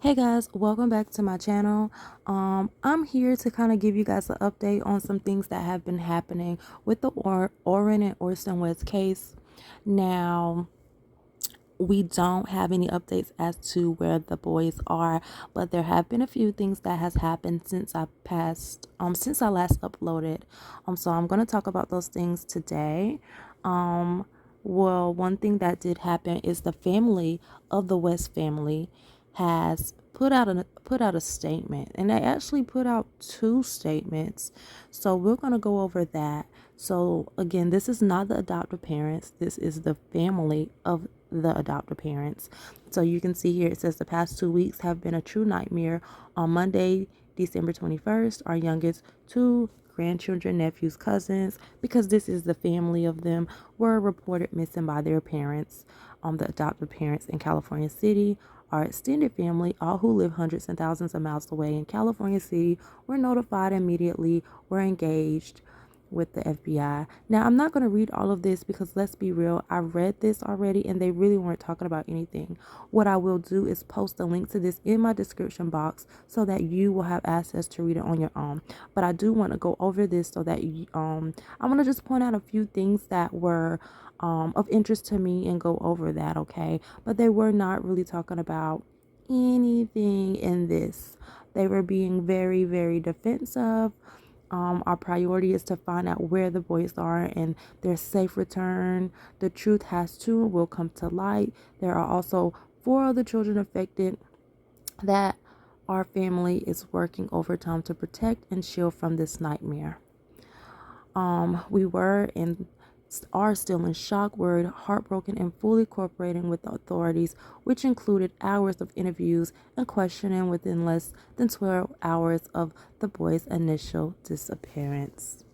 Hey guys, welcome back to my channel. I'm here to kind of give you guys an update on some things that have been happening with the Orrin and Orson West case. Now, we don't have any updates as to where the boys are, but there have been a few things that has happened since I last uploaded. So I'm going to talk about those things today. Well, one thing that did happen is the family of the West family has put out a statement, and they actually put out two statements. So we're going to go over that. So again, this is not the adoptive parents. This is the family of the adoptive parents. So you can see here it says the past 2 weeks have been a true nightmare. On Monday, December 21st, our youngest two grandchildren, nephews, cousins, because this is the family of them, were reported missing by their parents, the adoptive parents in California City. Our extended family, all who live hundreds and thousands of miles away in California City, were notified immediately, were engaged with the FBI. Now, I'm not going to read all of this because let's be real, I read this already and they really weren't talking about anything. What I will do is post a link to this in my description box so that you will have access to read it on your own. But I do want to go over this so that I want to just point out a few things that were of interest to me and go over that, okay? But they were not really talking about anything in this. They were being very, very defensive. Our priority is to find out where the boys are and their safe return. The truth has to and will come to light. There are also 4 other children affected that our family is working overtime to protect and shield from this nightmare. We were and are still in shock, worried, heartbroken, and fully cooperating with the authorities, which included hours of interviews and questioning within less than 12 hours of the boy's initial disappearance.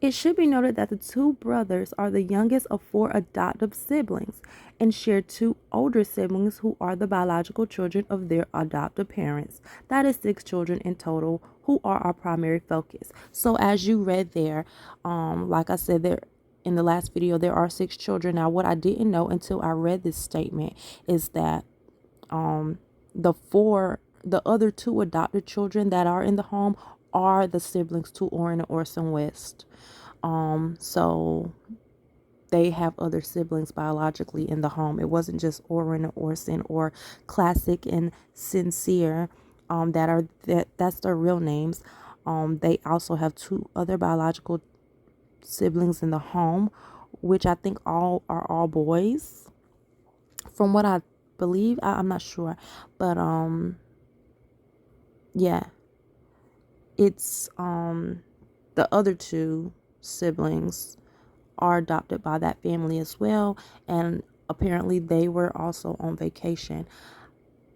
It should be noted that the 2 brothers are the youngest of 4 adoptive siblings and share 2 older siblings who are the biological children of their adoptive parents. That is 6 children in total who are our primary focus. So as you read there, like I said there in the last video, there are 6 children. Now, what I didn't know until I read this statement is that the other 2 adopted children that are in the home are the siblings to Orrin and Orson West. So they have other siblings biologically in the home. It wasn't just Orrin and Orson or Classic and Sincere, that's their real names. They also have 2 other biological siblings in the home, which I think all boys. From what I believe, I'm not sure, but yeah, it's the other 2 siblings are adopted by that family as well, and apparently they were also on vacation.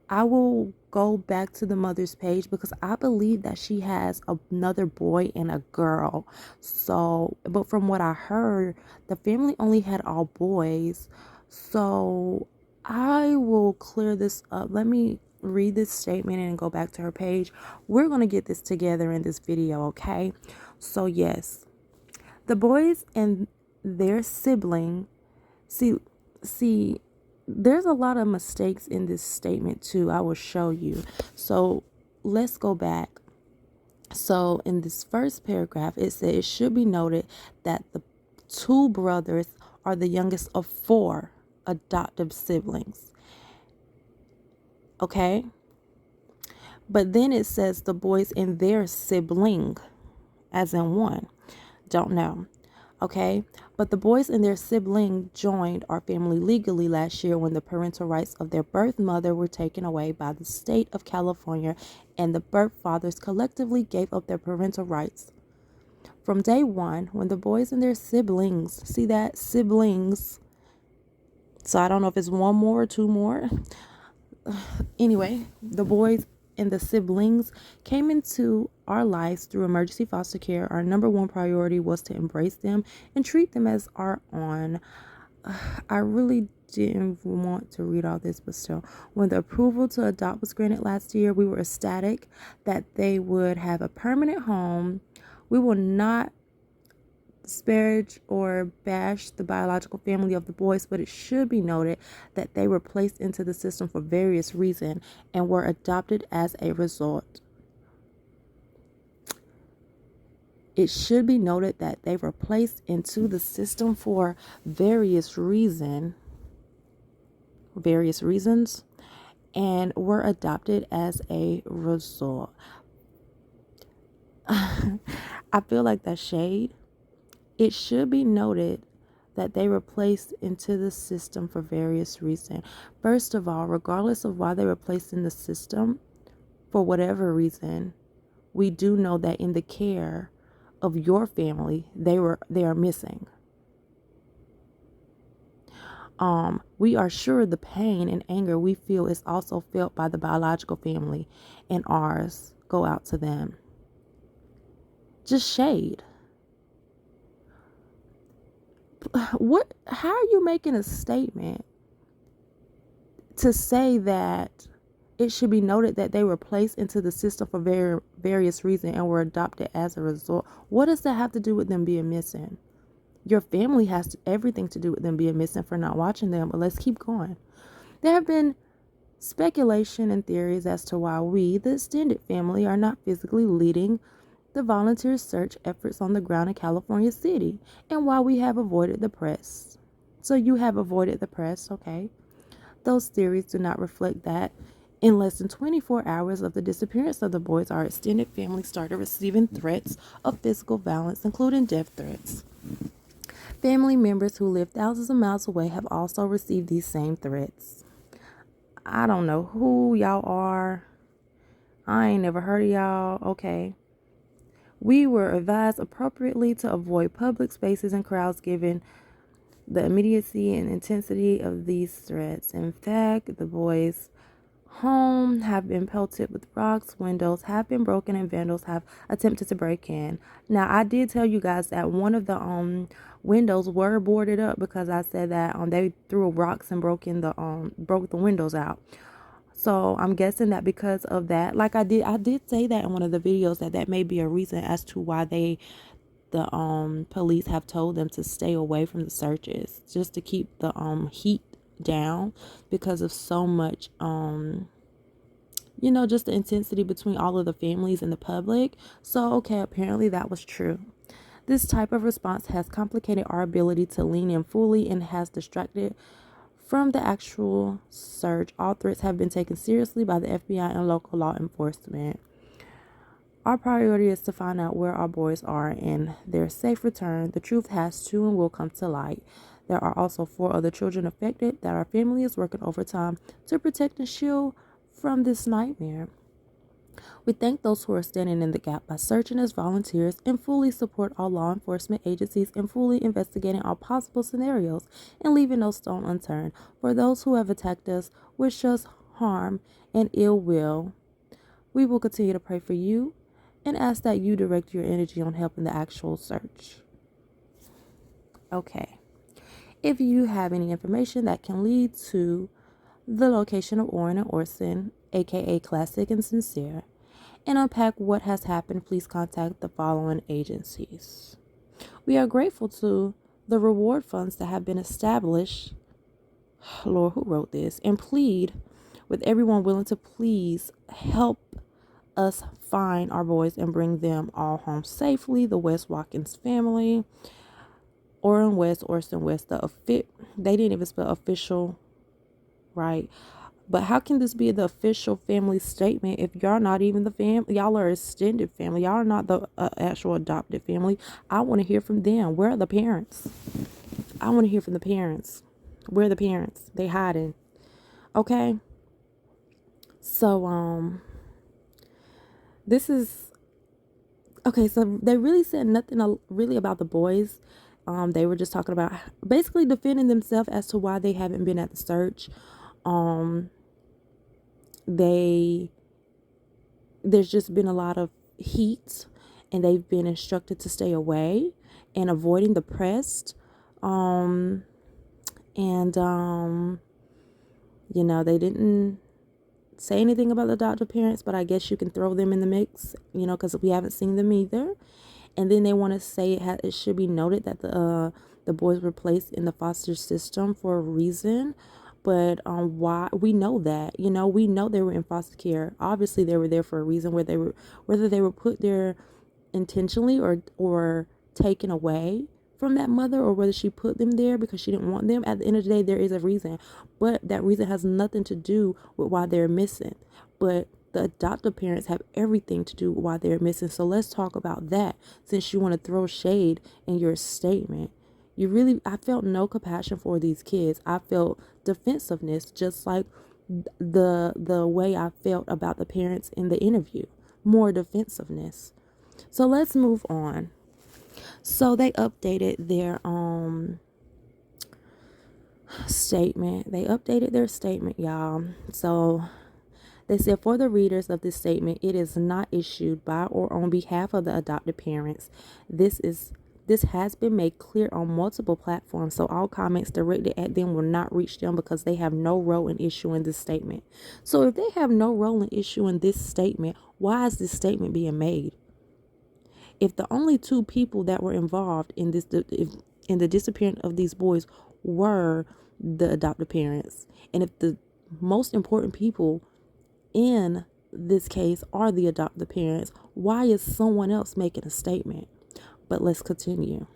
I will go back to the mother's page because I believe that she has another boy and a girl. So, but from what I heard, the family only had all boys. So I will clear this up. Let me read this statement and go back to her page. We're going to get this together in this video, okay? So yes, the boys and their sibling, see, there's a lot of mistakes in this statement too. I will show you. So let's go back. So in this first paragraph, it says it should be noted that the 2 brothers are the youngest of 4 adoptive siblings. Okay? But then it says the boys and their sibling, as in one. Don't know. Okay, but the boys and their sibling joined our family legally last year when the parental rights of their birth mother were taken away by the state of California, and the birth fathers collectively gave up their parental rights. From day one, when the boys and their siblings, see that? Siblings. So I don't know if it's 1 more or 2 more. Anyway, the boys and the siblings came into our lives through emergency foster care. Our number 1 priority was to embrace them and treat them as our own. I really didn't want to read all this, but still, when the approval to adopt was granted last year, we were ecstatic that they would have a permanent home. We will not disparage or bash the biological family of the boys, but it should be noted that they were placed into the system for various reasons and were adopted as a result. It should be noted that they were placed into the system for various reasons, and were adopted as a result. I feel like that's shade. It should be noted that they were placed into the system for various reasons. First of all, regardless of why they were placed in the system, for whatever reason, we do know that in the care of your family, they are missing. We are sure the pain and anger we feel is also felt by the biological family, and ours go out to them. Just shade. How are you making a statement to say that it should be noted that they were placed into the system for various reasons and were adopted as a result? What does that have to do with them being missing? Your family has everything to do with them being missing for not watching them, but let's keep going. There have been speculation and theories as to why we, the extended family, are not physically leading the volunteer search efforts on the ground in California City, and why we have avoided the press. So you have avoided the press, okay? Those theories do not reflect that in less than 24 hours of the disappearance of the boys, our extended family started receiving threats of physical violence, including death threats. Family members who live thousands of miles away have also received these same threats. I don't know who y'all are. I ain't never heard of y'all. Okay. We were advised appropriately to avoid public spaces and crowds given the immediacy and intensity of these threats. In fact, the boys' home have been pelted with rocks, windows have been broken, and vandals have attempted to break in. Now, I did tell you guys that one of the windows were boarded up because I said that they threw rocks and broke the windows out. So I'm guessing that because of that, like I did say that in one of the videos that may be a reason as to why the police have told them to stay away from the searches, just to keep the heat down because of so much just the intensity between all of the families and the public. So okay, apparently that was true. This type of response has complicated our ability to lean in fully and has distracted from the actual search. All threats have been taken seriously by the FBI and local law enforcement. Our priority is to find out where our boys are and their safe return. The truth has to and will come to light. There are also 4 other children affected that our family is working overtime to protect and shield from this nightmare. We thank those who are standing in the gap by searching as volunteers and fully support all law enforcement agencies in fully investigating all possible scenarios and leaving no stone unturned. For those who have attacked us, wish us harm and ill will, we will continue to pray for you and ask that you direct your energy on helping the actual search. Okay. If you have any information that can lead to the location of Orrin and Orson, aka Classic and Sincere, and unpack what has happened, please contact the following agencies. We are grateful to the reward funds that have been established. Lord, who wrote this? And plead with everyone willing to please help us find our boys and bring them all home safely. The West Watkins family, Orrin West, Orson West, they didn't even spell official right. But how can this be the official family statement if y'all not even the family? Y'all are extended family. Y'all are not the actual adopted family. I want to hear from them. Where are the parents? I want to hear from the parents. Where are the parents? They hiding. Okay. So this is okay. So they really said nothing really about the boys. They were just talking about basically defending themselves as to why they haven't been at the search. There's just been a lot of heat and they've been instructed to stay away and avoiding the press. They didn't say anything about the adoptive parents, but I guess you can throw them in the mix, because we haven't seen them either. And then they want to say it should be noted that the boys were placed in the foster system for a reason. But why? We know that, we know they were in foster care. Obviously they were there for a reason, whether they were put there intentionally or taken away from that mother, or whether she put them there because she didn't want them. At the end of the day, there is a reason, but that reason has nothing to do with why they're missing. But the adoptive parents have everything to do with why they're missing. So let's talk about that, since you want to throw shade in your statement. I felt no compassion for these kids. I felt defensiveness, just like the way I felt about the parents in the interview. More defensiveness. So let's move on. So they updated their statement. They updated their statement, y'all. So they said, for the readers of this statement, it is not issued by or on behalf of the adopted parents. This has been made clear on multiple platforms, so all comments directed at them will not reach them because they have no role in issuing this statement. So if they have no role in issuing this statement, why is this statement being made? If the only two people that were involved in the disappearance of these boys were the adoptive parents, and if the most important people in this case are the adoptive parents, why is someone else making a statement? But let's continue.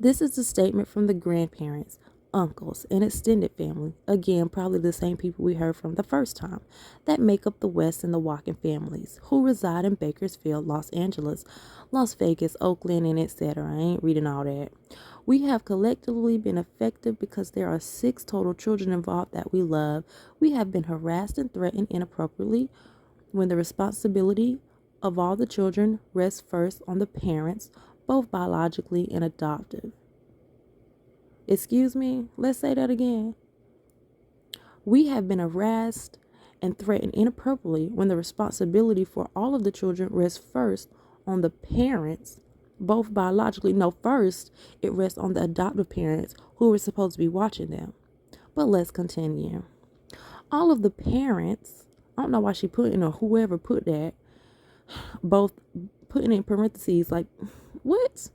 This is a statement from the grandparents, uncles, and extended family, again probably the same people we heard from the first time, that make up the West and the Walken families, who reside in Bakersfield, Los Angeles, Las Vegas, Oakland, and etc. I ain't reading all that. We have collectively been affected because there are 6 total children involved that we love. We have been harassed and threatened inappropriately when the responsibility of all the children rests first on the parents, both biologically and adoptive. Excuse me, let's say that again. We have been harassed and threatened inappropriately when the responsibility for all of the children rests first on the parents, both biologically. No, first it rests on the adoptive parents who were supposed to be watching them. But let's continue. All of the parents, I don't know why she put in, or whoever put that, both putting in parentheses, like, what?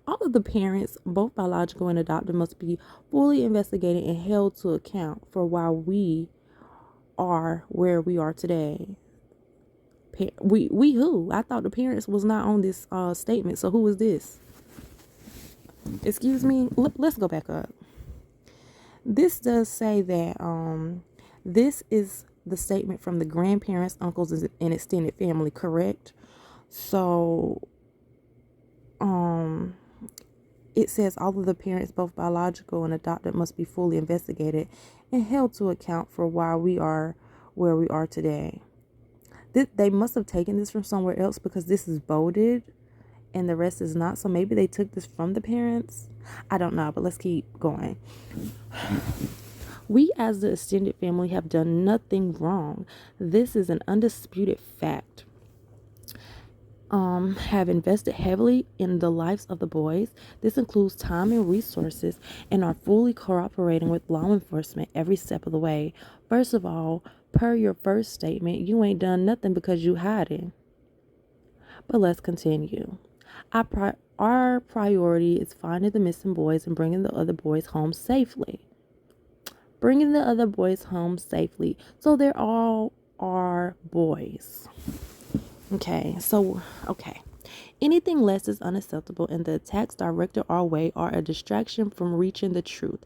All of the parents, both biological and adopted, must be fully investigated and held to account for why we are where we are today. We who? I thought the parents was not on this statement. So who is this? Excuse me. Let's go back up. This does say that this is the statement from the grandparents, uncles, and extended family, correct? So it says all of the parents, both biological and adopted, must be fully investigated and held to account for why we are where we are today. They must have taken this from somewhere else, because this is bolded and the rest is not. So maybe they took this from the parents. I don't know, but let's keep going. We as the extended family have done nothing wrong. This is an undisputed fact. Have invested heavily in the lives of the boys. This includes time and resources, and are fully cooperating with law enforcement every step of the way. First of all, per your first statement, you ain't done nothing because you hiding. But let's continue. Our priority is finding the missing boys and bringing the other boys home safely. So they're all our boys. Okay. Anything less is unacceptable, and the attacks directed our way are a distraction from reaching the truth.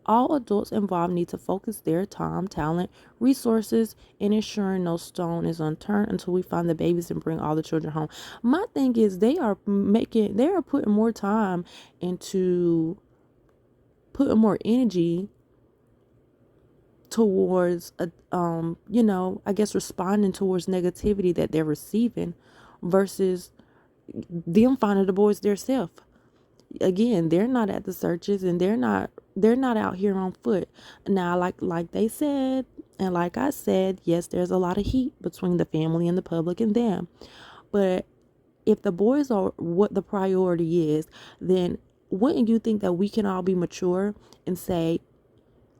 All adults involved need to focus their time, talent, resources in ensuring no stone is unturned until we find the babies and bring all the children home. My thing is, they are putting more time into putting more energy towards I guess responding towards negativity that they're receiving, versus them finding the boys themselves. Again, they're not at the searches, and they're not out here on foot. Now, like they said, and like I said, yes, there's a lot of heat between the family and the public and them. But if the boys are what the priority is, then wouldn't you think that we can all be mature and say,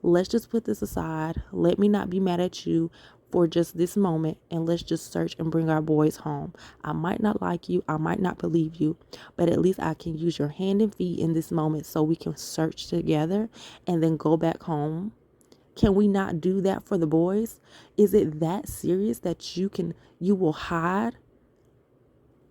let's just put this aside. Let me not be mad at you. for just this moment, and let's just search and bring our boys home. I might not like you, I might not believe you, but at least I can use your hand and feet in this moment so we can search together and then go back home. Can we not do that for the boys? Is it that serious that you will hide?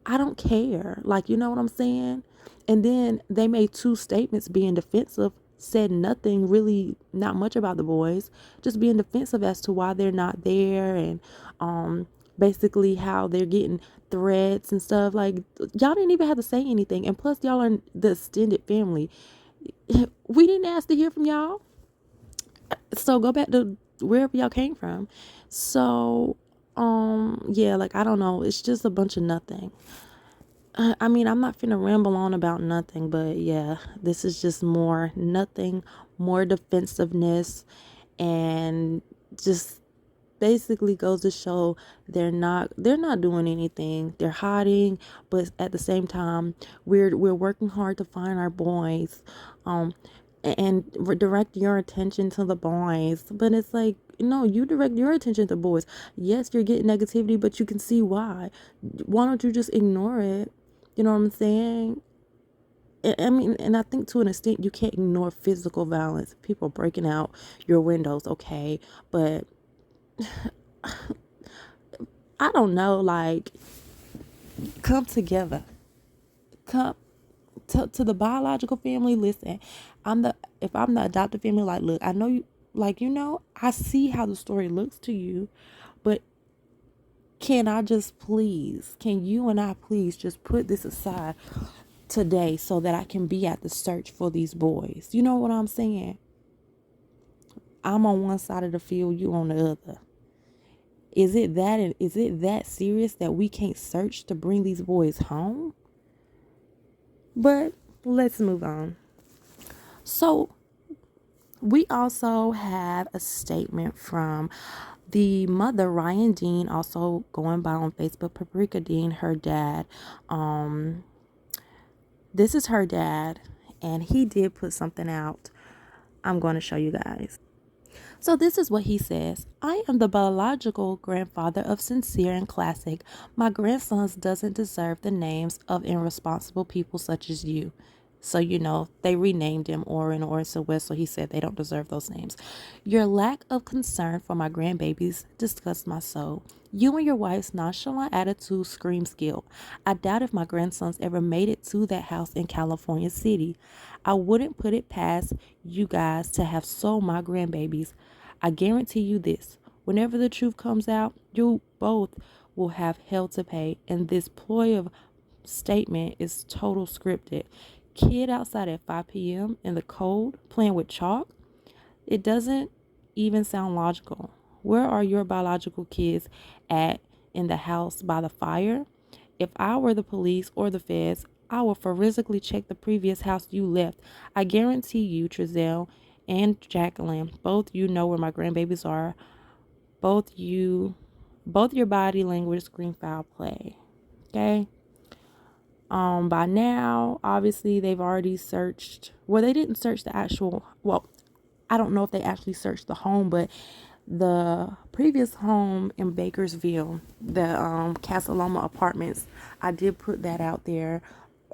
I don't care. Like, you know what I'm saying? And then they made two statements being defensive, said nothing really, not much about the boys, just being defensive as to why they're not there, and basically how they're getting threats and stuff. Like, y'all didn't even have to say anything. And plus, y'all are the extended family. We didn't ask to hear from y'all. So go back to wherever y'all came from. So, yeah, like, I don't know. It's just a bunch of nothing. I mean, I'm not finna ramble on about nothing, but yeah, this is just more nothing, more defensiveness, and just basically goes to show they're not doing anything. They're hiding, but at the same time, we're working hard to find our boys, and direct your attention to the boys. But it's like, no, you direct your attention to boys. Yes, you're getting negativity, but you can see why. Why don't you just ignore it? You know what I'm saying? I mean, and I think to an extent you can't ignore physical violence. People breaking out your windows, okay, but I don't know. Like, come together. Come to the biological family. Listen, if I'm the adopted family, like, look, I know you. Like, I see how the story looks to you, but can you and I please just put this aside today so that I can be at the search for these boys? You know what I'm saying? I'm on one side of the field, you on the other. Is it that serious that we can't search to bring these boys home? But let's move on. So we also have a statement from the mother, Ryan Dean, also going by on Facebook, Paprika Dean, her dad. This is her dad, and he did put something out. I'm going to show you guys. So this is what he says. I am the biological grandfather of Sincere and Classic. My grandsons doesn't deserve the names of irresponsible people such as you. So, they renamed him Orrin and Orson West, so he said they don't deserve those names. Your lack of concern for my grandbabies disgusts my soul. You and your wife's nonchalant attitude screams guilt. I doubt if my grandsons ever made it to that house in California City. I wouldn't put it past you guys to have sold my grandbabies. I guarantee you this. Whenever the truth comes out, you both will have hell to pay. And this ploy of statement is total scripted. Kid outside at 5 p.m. in the cold playing with chalk? It doesn't even sound logical. Where are your biological kids at in the house by the fire? If I were the police or the feds, I would forensically check the previous house you left. I guarantee you, Trezell and Jacqueline, both you know where my grandbabies are. Both your body language scream foul play. Okay? By now, obviously, they've already searched. Well, they didn't search the actual. Well, I don't know if they actually searched the home, but the previous home in Bakersville, the Casa Loma Apartments, I did put that out there.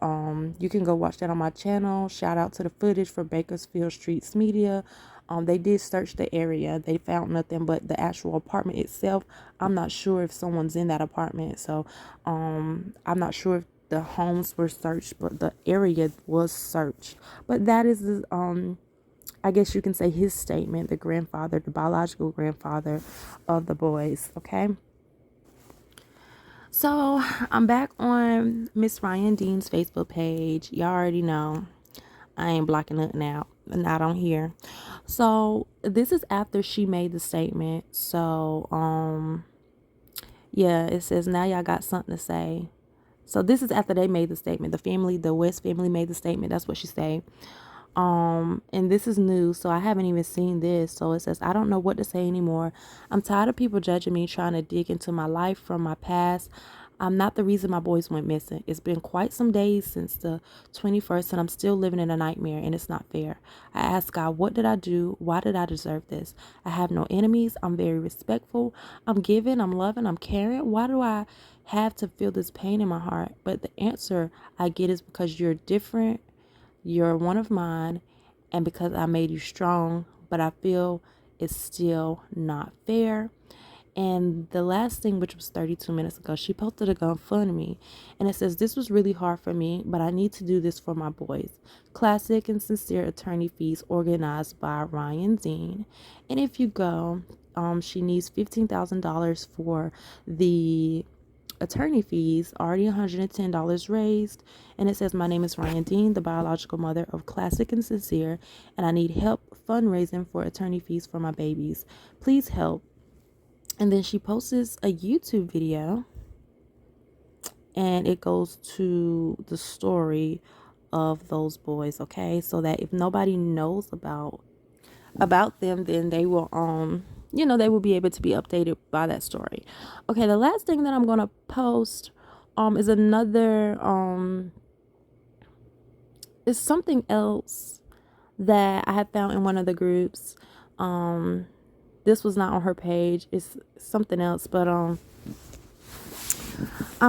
You can go watch that on my channel. Shout out to the footage for Bakersfield Streets Media. They did search the area. They found nothing, but the actual apartment itself, I'm not sure if someone's in that apartment. So, I'm not sure if the homes were searched, but the area was searched. But that is, I guess you can say, his statement, the biological grandfather of the boys. Okay. So I'm back on Miss Ryan Dean's Facebook page. Y'all already know I ain't blocking nothing out, not on here. So this is after she made the statement. So yeah, it says now y'all got something to say. So this is after they made the statement. The West family made the statement. That's what she said. And this is new, so I haven't even seen this. So it says, I don't know what to say anymore. I'm tired of people judging me, trying to dig into my life from my past. I'm not the reason my boys went missing. It's been quite some days since the 21st, and I'm still living in a nightmare, and it's not fair. I ask God, what did I do? Why did I deserve this? I have no enemies. I'm very respectful. I'm giving. I'm loving. I'm caring. Why do I have to feel this pain in my heart? But the answer I get is because you're different. You're one of mine, and because I made you strong, but I feel it's still not fair. And the last thing, which was 32 minutes ago, she posted a GoFundMe, and it says, "This was really hard for me, but I need to do this for my boys. Classic and sincere attorney fees organized by Ryan Dean." And if you go, she needs $15,000 for the attorney fees, already $110 raised. And it says, "My name is Ryan Dean, the biological mother of Classic and Sincere, and I need help fundraising for attorney fees for my babies. Please help." And then she posts a YouTube video, and it goes to the story of those boys, okay? So that if nobody knows about them, then they will they will be able to be updated by that story. Okay, the last thing that I'm going to post is another is something else that I have found in one of the groups. This was not on her page. It's something else, but I'm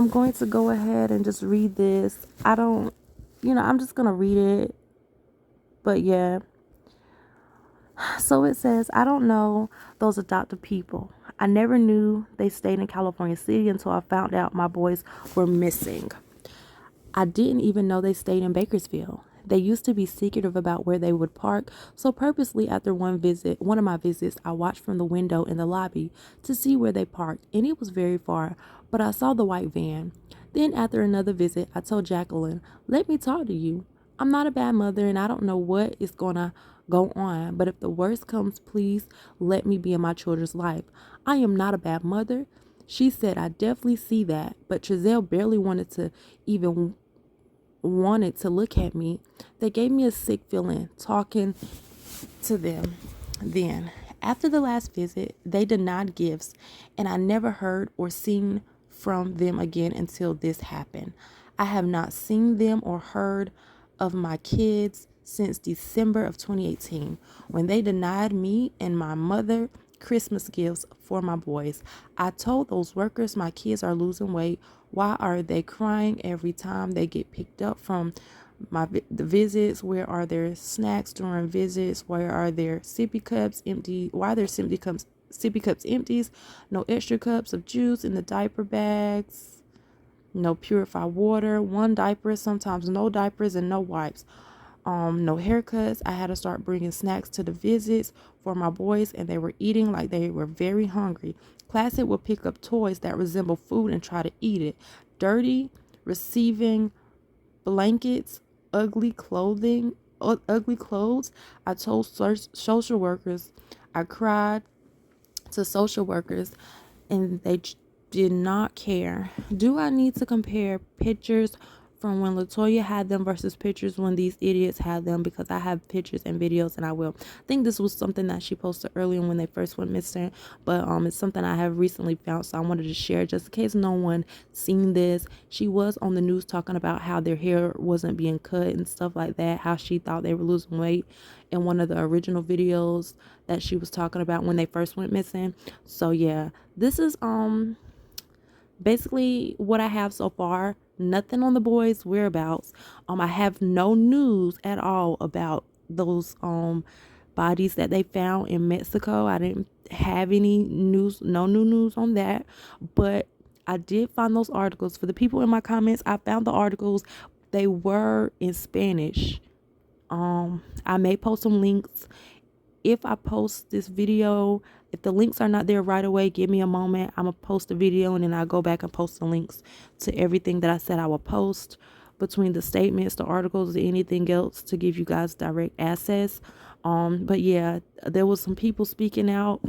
going to go ahead and just read this. I'm just going to read it. But yeah. So it says, "I don't know those adopted people. I never knew they stayed in California City until I found out my boys were missing. I didn't even know they stayed in Bakersfield. They used to be secretive about where they would park, so purposely after one of my visits, I watched from the window in the lobby to see where they parked, and it was very far, but I saw the white van. Then after another visit, I told Jacqueline, 'Let me talk to you. I'm not a bad mother, and I don't know what is gonna go on, but if the worst comes, please let me be in my children's life. I am not a bad mother.' She said, 'I definitely see that,' but Giselle barely even wanted to look at me. They gave me a sick feeling talking to them then. After the last visit, they denied gifts, and I never heard or seen from them again until this happened. I have not seen them or heard of my kids since December of 2018, when they denied me and my mother Christmas gifts for my boys. I told those workers my kids are losing weight. Why are they crying every time they get picked up from the visits? Where are their snacks during visits? Where are their sippy cups empty? Why are their sippy cups empties? No extra cups of juice in the diaper bags. No purified water. One diaper, sometimes no diapers and no wipes. No haircuts. I had to start bringing snacks to the visits for my boys, and they were eating like they were very hungry. Classic would pick up toys that resemble food and try to eat it. Dirty, receiving blankets, ugly clothing, ugly clothes. I told social workers. I cried to social workers, and they did not care. Do I need to compare pictures from when Latoya had them versus pictures when these idiots had them? Because I have pictures and videos, and I will. I think this was something that she posted earlier when they first went missing, but it's something I have recently found, so I wanted to share just in case no one seen this. She was on the news talking about how their hair wasn't being cut and stuff like that, how she thought they were losing weight in one of the original videos that she was talking about when they first went missing. So yeah, this is basically what I have so far. Nothing on the boys' whereabouts. I have no news at all about those bodies that they found in Mexico. I didn't have any news, no new news on that, but I did find those articles. For the people in my comments, I found the articles. They were in Spanish. I may post some links. If I post this video, if the links are not there right away, give me a moment. I'm going to post a video, and then I'll go back and post the links to everything that I said I would post, between the statements, the articles, or anything else, to give you guys direct access. But yeah, there was some people speaking out,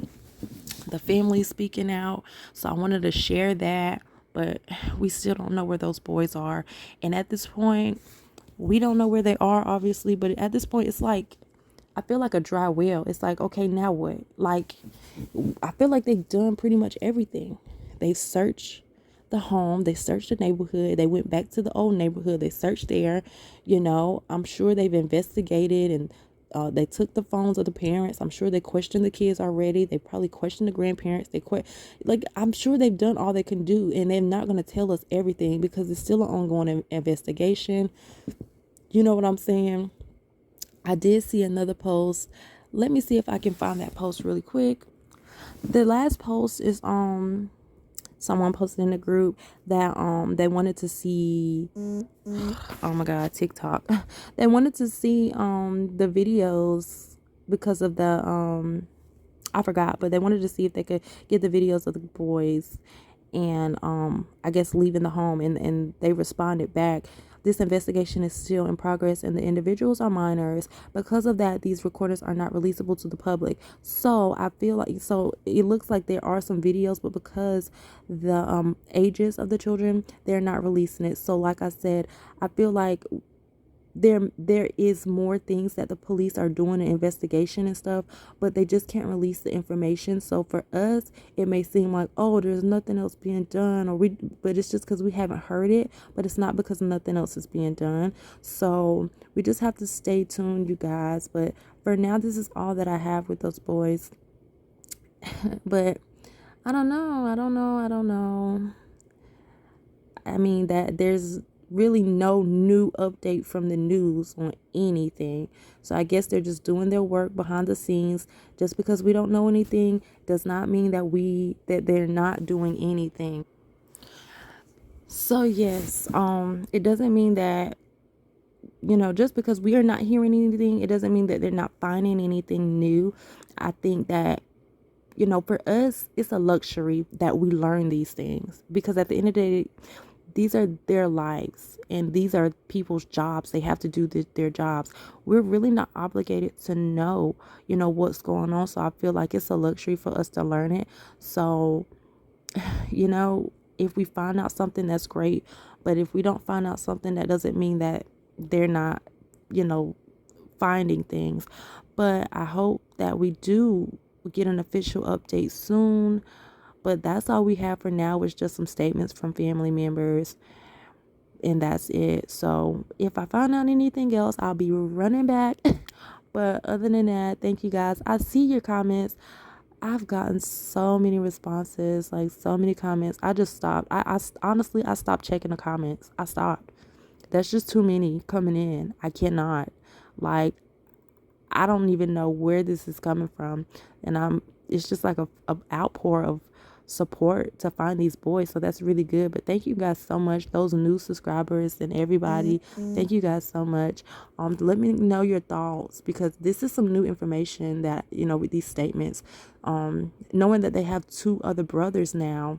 the family speaking out. So I wanted to share that, but we still don't know where those boys are. And at this point, we don't know where they are, obviously, but at this point, it's like, I feel like a dry well. It's like, okay, now what? Like, I feel like they've done pretty much everything. They searched the home, they searched the neighborhood, they went back to the old neighborhood, they searched there. You know, I'm sure they've investigated, and they took the phones of the parents. I'm sure they questioned the kids already. They probably questioned the grandparents. Like, I'm sure they've done all they can do, and they're not going to tell us everything because it's still an ongoing investigation. You know what I'm saying? I did see another post. Let me see if I can find that post really quick. The last post is someone posted in the group that they wanted to see, oh my god, TikTok. They wanted to see the videos because of the I forgot, but they wanted to see if they could get the videos of the boys and I guess leaving the home, and they responded back, this investigation is still in progress and the individuals are minors. Because of that, these recordings are not releasable to the public. So I feel like, so it looks like there are some videos, but because the ages of the children, they're not releasing it. So like I said, I feel like there is more things that the police are doing, an investigation and stuff, but they just can't release the information. So for us, it may seem like, oh, there's nothing else being done, but it's just because we haven't heard it. But it's not because nothing else is being done. So we just have to stay tuned, you guys. But for now, this is all that I have with those boys. But I don't know. I mean, that there's really no new update from the news on anything. So I guess they're just doing their work behind the scenes. Just because we don't know anything does not mean that they're not doing anything. So yes, it doesn't mean that, you know, just because we are not hearing anything, it doesn't mean that they're not finding anything new. I think that, you know, for us, it's a luxury that we learn these things, because at the end of the day, these are their lives and these are people's jobs. They have to do their jobs. We're really not obligated to know, you know, what's going on. So I feel like it's a luxury for us to learn it. So, you know, if we find out something, that's great. But if we don't find out something, that doesn't mean that they're not, you know, finding things. But I hope that we do get an official update soon. But that's all we have for now, is just some statements from family members, and that's it. So if I find out anything else, I'll be running back. But other than that, thank you guys. I see your comments. I've gotten so many responses, like so many comments. I just stopped. I honestly, I stopped checking the comments. I stopped. That's just too many coming in. I cannot. Like, I don't even know where this is coming from. And it's just like a outpour of support to find these boys. So that's really good. But thank you guys so much, those new subscribers and everybody. Thank you guys so much. Let me know your thoughts, because this is some new information that, you know, with these statements, knowing that they have 2 other brothers now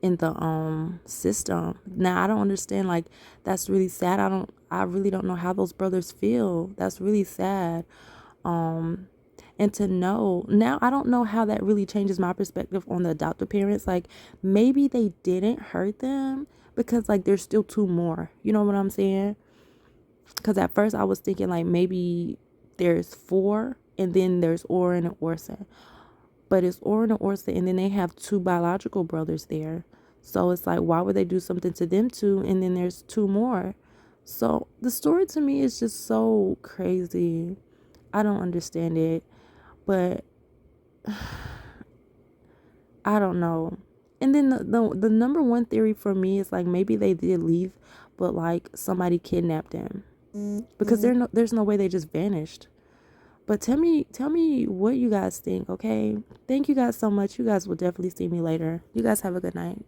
in the system. Now I don't understand, like, that's really sad. I really don't know how those brothers feel. That's really sad. And to know now, I don't know how that really changes my perspective on the adoptive parents. Like, maybe they didn't hurt them because, like, there's still 2 more. You know what I'm saying? Because at first I was thinking, like, maybe there's 4 and then there's Orrin and Orson. But it's Orrin and Orson, and then they have 2 biological brothers there. So it's like, why would they do something to them too? And then there's 2 more. So the story to me is just so crazy. I don't understand it. But I don't know. And then the number one theory for me is, like, maybe they did leave, but, like, somebody kidnapped them, because there's no way they just vanished. But tell me what you guys think, okay? Thank you guys so much. You guys will definitely see me later. You guys have a good night.